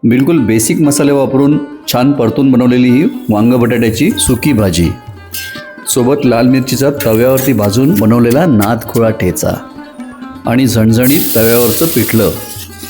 बिलकुल बेसिक मसाले वापरून छान परतून बनवलेली ही वांग बटाट्याची सुकी भाजी, सोबत लाल मिरचीचा तव्यावरती भाजून बनवलेला नादखुळा ठेचा आणि झणझणीत तव्यावरचं पिठलं,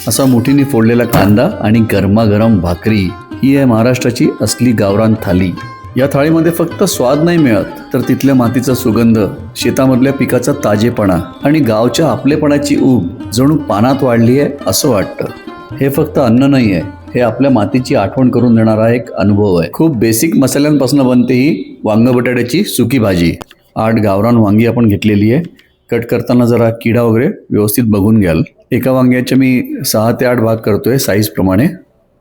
असा मुठीने फोडलेला कांदा आणि गरमागरम भाकरी, ही आहे महाराष्ट्राची असली गावरान थाली. या थाळीमध्ये फक्त स्वाद नाही मिळत, तर तिथल्या मातीचा सुगंध, शेतामधल्या पिकाचा ताजेपणा आणि गावच्या आपलेपणाची ऊब जणू पानात वाढली आहे असं वाटतं. हे फक्त अन्न नाही आहे, हे आपल्या मातीची आठवण करून देणारा एक अनुभव आहे. खूप बेसिक मसाल्यांपासून बनते ही वांग बटाट्याची सुकी भाजी. 8 गावरान वांगी आपण घेतलेली आहे. कट करताना जरा किडा वगैरे व्यवस्थित बघून घ्याल. एका वांग्याचे मी 6 ते 8 भाग करतोय साईजप्रमाणे.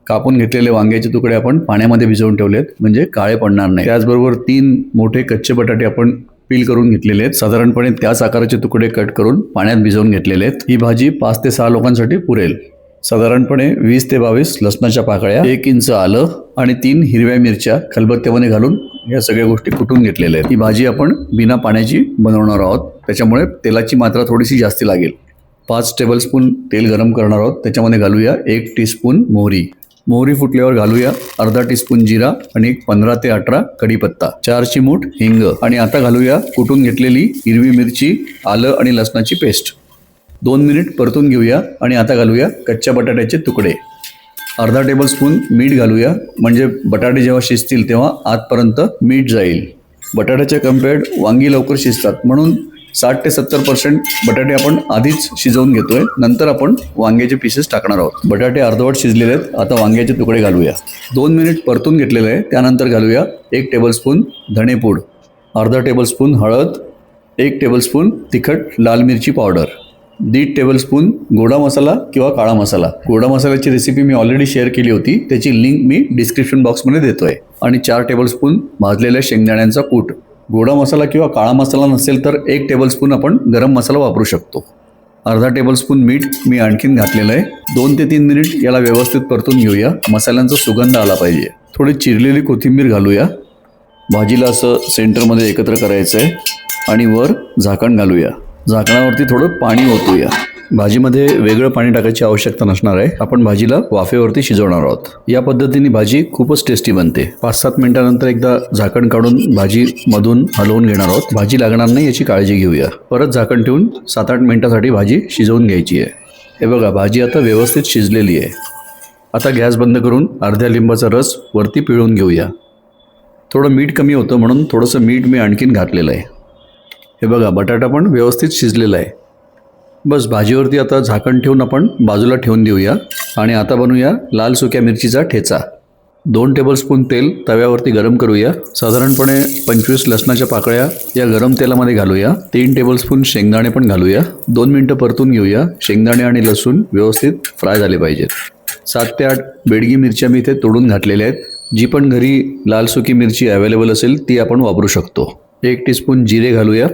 कापून घेतलेले वांग्याचे तुकडे आपण पाण्यामध्ये भिजवून ठेवलेत, म्हणजे काळे पडणार नाही. त्याचबरोबर 3 मोठे कच्चे बटाटे आपण पील करून घेतलेले आहेत. साधारणपणे त्याच आकाराचे तुकडे कट करून पाण्यात भिजवून घेतलेले आहेत. ही भाजी 5 ते 6 लोकांसाठी पुरेल. साधारणपणे 20 ते 22 लसणाच्या पाकळ्या, 1 इंच आलं आणि 3 हिरव्या मिरच्या खलबत्त्यामध्ये घालून या सगळ्या गोष्टी कुटून घेतलेल्या आहेत. ही भाजी आपण बिना पाण्याची बनवणार आहोत, त्याच्यामुळे तेलाची मात्रा थोडीशी जास्ती लागेल. 5 टेबलस्पून तेल गरम करणार आहोत. त्याच्यामध्ये घालूया 1 टीस्पून मोहरी. मोहरी फुटल्यावर घालूया अर्धा टीस्पून जिरा आणि 15 ते 18 कढीपत्ता, 4 चिमूट हिंग आणि आता घालूया कुटून घेतलेली हिरवी मिरची, आलं आणि लसणाची पेस्ट. 2 मिनिट परतून घेऊया आणि आता घालूया कच्च्या बटाट्याचे तुकडे. अर्धा टेबलस्पून मीठ घालूया, म्हणजे बटाटे जेव्हा शिजतील तेव्हा आतपर्यंत मीठ जाईल. बटाट्याच्या कम्पेअर्ड वांगी लवकर शिजतात, म्हणून 60 ते 70% बटाटे आपण आधीच शिजवून घेतोय. नंतर आपण वांग्याचे पीसेस टाकणार आहोत. बटाटे अर्धवट शिजलेले आहेत. आता वांग्याचे तुकडे घालूया. 2 मिनिट परतून घेतलेले आहे. त्यानंतर घालूया 1 टेबलस्पून धणेपूड, अर्धा टेबलस्पून हळद, 1 टेबलस्पून तिखट लाल मिरची पावडर, 1.5 टेबलस्पून गोडा मसाला किंवा काळा मसाला. गोडा मसाल्याची रेसिपी मी ऑलरेडी शेअर केली होती, त्याची लिंक मी डिस्क्रिप्शन बॉक्समध्ये देतोय. आणि 4 टेबलस्पून भाजलेल्या शेंगदाण्यांचा कूट. गोडा मसाला किंवा काळा मसाला नसेल तर 1 टेबलस्पून आपण गरम मसाला वापरू शकतो. अर्धा टेबलस्पून मीठ मी आणखीन घातलेलं आहे. 2 ते 3 मिनिट याला व्यवस्थित परतून घेऊया. मसाल्यांचा सुगंध आला पाहिजे. थोडी चिरलेली कोथिंबीर घालूया. भाजीला असं सेंटरमध्ये एकत्र करायचं आहे आणि वर झाकण घालूया. झाकणावरती थोडं पाणी ओतूया. भाजीमध्ये वेगळं पाणी टाकायची आवश्यकता नसणार आहे. आपण भाजीला वाफेवरती शिजवणार आहोत. या पद्धतीने भाजी खूपच टेस्टी बनते. 5-7 मिनिटानंतर एकदा झाकण काढून भाजी मधून हलवून घेणार आहोत. भाजी लागणार नाही याची काळजी घेऊया. परत झाकण ठेवून 7-8 मिनिटासाठी भाजी शिजवून घ्यायची आहे. हे बघा, भाजी आता व्यवस्थित शिजलेली आहे. आता गॅस बंद करून अर्ध्या लिंबाचा रस वरती पिळून घेऊया. थोडं मीठ कमी होतं म्हणून थोडंसं मीठ मी आणखीन घातलेलं आहे. हे बघा, बटाटा पण व्यवस्थित शिजलेला आहे. बस भाजीवरती आता झाकण ठेवून आपण बाजूला ठेवून देऊया. आणि आता बनवूया लाल सुक्या मिरचीचा ठेचा. 2 टेबलस्पून तेल तव्यावरती गरम करूया. साधारणपणे 25 लसणाच्या पाकळ्या या गरम तेलामध्ये घालूया. 3 टेबलस्पून शेंगदाणे पण घालूया. 2 मिनटं परतून घेऊया. शेंगदाणे आणि लसूण व्यवस्थित फ्राय झाले पाहिजेत. 7 ते 8 बेडगी मिरच्या मी इथे तोडून घातलेल्या आहेत. जी पण घरी लाल सुकी मिरची अवेलेबल असेल ती आपण वापरू शकतो. 1 टीस्पून जिरे घालूया.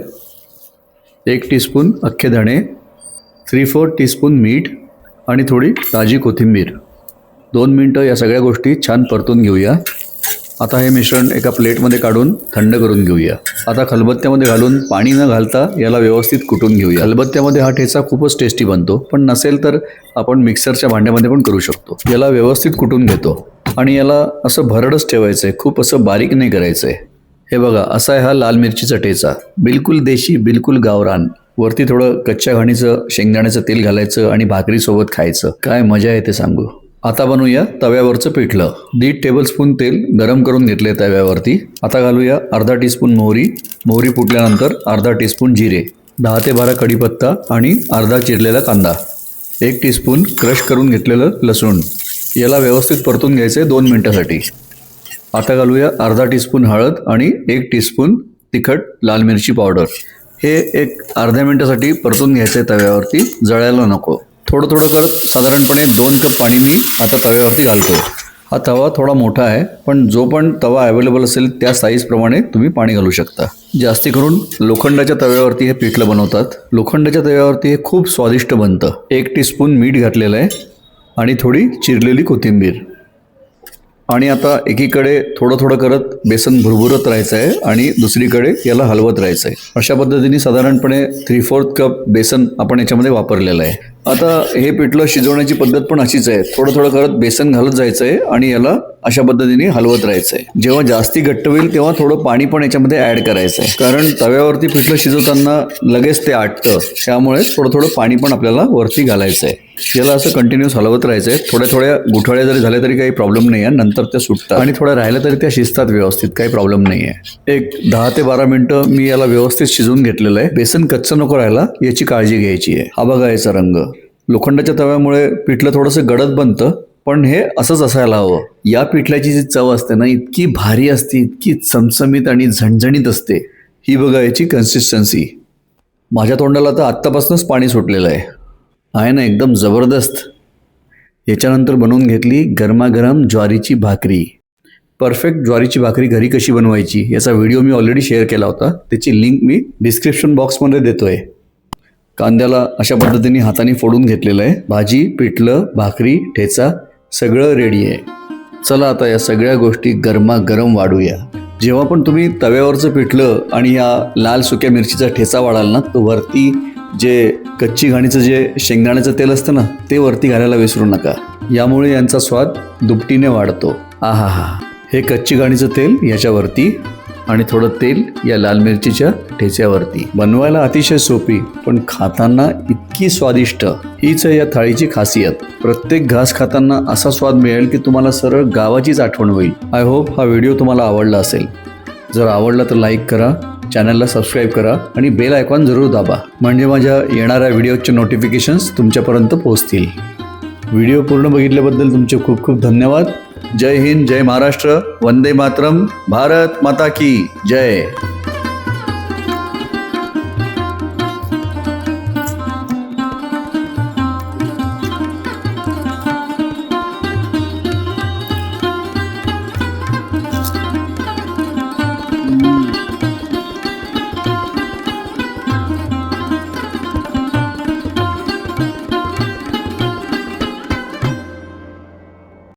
1 टीस्पून अख्खे धणे, 3/4 टीस्पून मीठ आणि थोडी ताजी कोथिंबीर. 2 मिनटं या सगळ्या गोष्टी छान परतून घेऊया. आता हे मिश्रण एका प्लेटमध्ये काढून थंड करून घेऊया. आता खलबत्त्यामध्ये घालून पाणी न घालता याला व्यवस्थित कुटून घेऊया. खलबत्त्यामध्ये हा ठेचा खूपच टेस्टी बनतो, पण नसेल तर आपण मिक्सरच्या भांड्यामध्ये पण करू शकतो. याला व्यवस्थित कुटून घेतो आणि याला असं भरडच ठेवायचं आहे, खूप असं बारीक नाही करायचं आहे. हे बघा, असा आहे हा लाल मिरचीचा ठेचा. बिलकुल देशी, बिलकुल गावरान. वरती थोडं कच्च्या घाणीचं शेंगदाण्याचं तेल घालायचं आणि भाकरीसोबत खायचं. काय मजा येते सांगू. आता बनवूया तव्यावरचं पिठलं. 1.5 टेबलस्पून तेल गरम करून घेतले तव्यावरती. आता घालूया अर्धा टीस्पून मोहरी. मोहरी फुटल्यानंतर अर्धा टीस्पून जिरे, 10 ते 12 कढीपत्ता आणि अर्धा चिरलेला कांदा, 1 टीस्पून क्रश करून घेतलेलं लसूण. याला व्यवस्थित परतून घ्यायचं आहे 2 मिनटासाठी. आता घालूया अर्धा टीस्पून हळद आणि 1 टीस्पून तिखट लाल मिरची पावडर. हे एक अर्ध्या मिनटासाठी परतून घ्यायचं आहे तव्यावरती, जळायला नको. थोडं थोडं करत साधारणपणे 2 कप पाणी मी आता तव्यावरती घालतो. हा तवा थोडा मोठा आहे, पण जो पण तवा अवेलेबल असेल त्या साईजप्रमाणे तुम्ही पाणी घालू शकता. जास्ती करून लोखंडाच्या तव्यावरती हे पिठलं बनवतात. लोखंडाच्या तव्यावरती हे खूप स्वादिष्ट बनतं. 1 टीस्पून मीठ घातलेलं आहे आणि थोडी चिरलेली कोथिंबीर. आणि आता एकीकडे थोडं थोडं करत बेसन भुरभुरत राहायचं आहे आणि दुसरीकडे याला हलवत राहायचं आहे. अशा पद्धतीने साधारणपणे 3/4 कप बेसन आपण याच्यामध्ये वापरलेलं आहे. आता हे पिठलं शिजवण्याची पद्धत पण अशीच आहे. थोडं थोडं करत बेसन घालत जायचं आहे आणि याला अशा पद्धतीने हलवत राहायचं आहे. जेव्हा जास्ती घट्ट होईल तेव्हा थोडं पाणी पण याच्यामध्ये ऍड करायचं आहे, कारण तव्यावरती पिठलं शिजवताना लगेच ते आटतं. त्यामुळे थोडं थोडं पाणी पण आपल्याला वरती घालायचं आहे. याला असं कंटिन्यूस हलवत राहायचं आहे. थोड्या थोड्या गुठळ्या जरी झाल्या तरी काही प्रॉब्लेम नाही आहे, नंतर त्या सुटतात आणि थोड्या राहिल्या तरी त्या शिजतात व्यवस्थित, काही प्रॉब्लेम नाही आहे. एक 10 ते 12 मिनिटं मी याला व्यवस्थित शिजवून घेतलेलं आहे. बेसन कच्चं नको राहायला याची काळजी घ्यायची आहे. हा बघा याचा रंग. लोखंडाच्या तव्यामुळे पिठलं थोडंसं गडद बनतं, पण हे असंच असायला हवं. या पिठल्याची जी चव असते ना, इतकी भारी असते, इतकी चमचमीत आणि झणझणीत असते. ही बघा याची कन्सिस्टन्सी. माझ्या तोंडाला तर आत्तापासूनच पाणी सुटलेलं आहे ना, एकदम जबरदस्त. याच्यानंतर बनवून घेतली गरमागरम ज्वारीची भाकरी. परफेक्ट ज्वारीची भाकरी घरी कशी बनवायची याचा व्हिडिओ मी ऑलरेडी शेअर केला होता. त्याची लिंक मी डिस्क्रिप्शन बॉक्समध्ये देतोय. कांद्याला अशा पद्धतीने हाताने फोडून घेतलेलं आहे. भाजी, पिठलं, भाकरी, ठेचा सगळं रेडी आहे. चला आता या सगळ्या गोष्टी गरमागरम वाढूया. जेव्हा पण तुम्ही तव्यावरचं पिठलं आणि या लाल सुक्या मिरचीचा ठेचा वाढाल ना, तो वरती जे कच्ची घाणीचं जे शेंगदाण्याचं तेल असतं ना, ते वरती घालायला विसरू नका. यामुळे यांचा स्वाद दुपटीने वाढतो. आहा, हे कच्ची घाणीचं तेल याच्यावरती आणि थोडं तेल या लाल मिरचीच्या ठेच्यावरती. बनवायला अतिशय सोपी, पण खाताना इतकी स्वादिष्ट. हीच आहे या थाळीची खासियत. प्रत्येक घास खाताना असा स्वाद मिळेल की तुम्हाला सरळ गावाचीच आठवण होईल. आय होप हा व्हिडिओ तुम्हाला आवडला असेल. जर आवडला तर लाईक करा, चॅनलला सबस्क्राईब करा आणि बेल आयकॉन जरूर दाबा, म्हणजे माझ्या येणाऱ्या व्हिडिओचे नोटिफिकेशन्स तुमच्यापर्यंत पोहोचतील. व्हिडिओ पूर्ण बघितल्याबद्दल तुमचे खूप खूप धन्यवाद. जय हिंद, जय महाराष्ट्र, वंदे मातरम, भारत माता की जय.